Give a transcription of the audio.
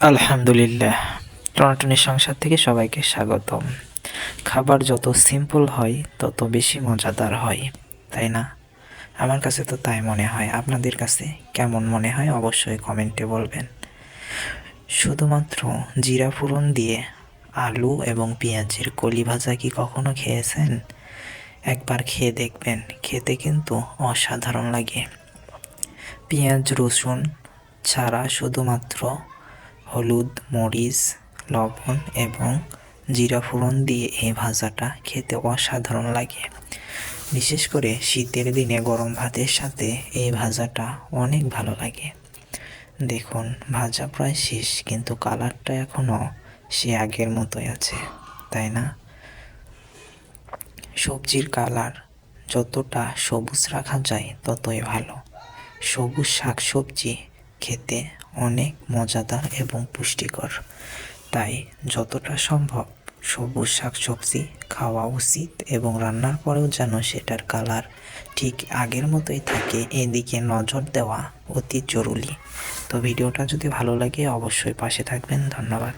আলহামদুলিল্লাহ। টনাটনি সংসার থেকে সবাইকে স্বাগতম। খাবার যত সিম্পল হয় তত বেশি মজাদার হয়, তাই না? আমার কাছে তো তাই মনে হয়। আপনাদের কাছে কেমন মনে হয় অবশ্যই কমেন্টে বলবেন। শুধুমাত্র জিরা ফোড়ন দিয়ে আলু এবং পেঁয়াজের কলি ভাজা কি কখনো খেয়েছেন? একবার খেয়ে দেখবেন, খেতে কিন্তু অসাধারণ লাগে। পেঁয়াজ রসুন ছাড়া শুধুমাত্র হলুদ, মরিচ, লবণ এবং জিরা ফোড়ন দিয়ে এই ভাজাটা খেতে অসাধারণ লাগে। বিশেষ করে শীতের দিনে গরম ভাতের সাথে এই ভাজাটা অনেক ভালো লাগে। দেখুন, ভাজা প্রায় শেষ, কিন্তু কালারটা এখনও সে আগের মতোই আছে, তাই না? সবজির কালার যতটা সবুজ রাখা যায় ততই ভালো। সবুজ শাকসবজি খেতে অনেক মজাদার এবং পুষ্টিকর, তাই যতটা সম্ভব সবুজ শাকসবজি খাওয়া উচিত এবং রান্নার পরেও যেন সেটার কালার ঠিক আগের মতোই থাকে, এদিকে নজর দেওয়া অতি জরুরি। তো ভিডিওটা যদি ভালো লাগে অবশ্যই পাশে থাকবেন। ধন্যবাদ।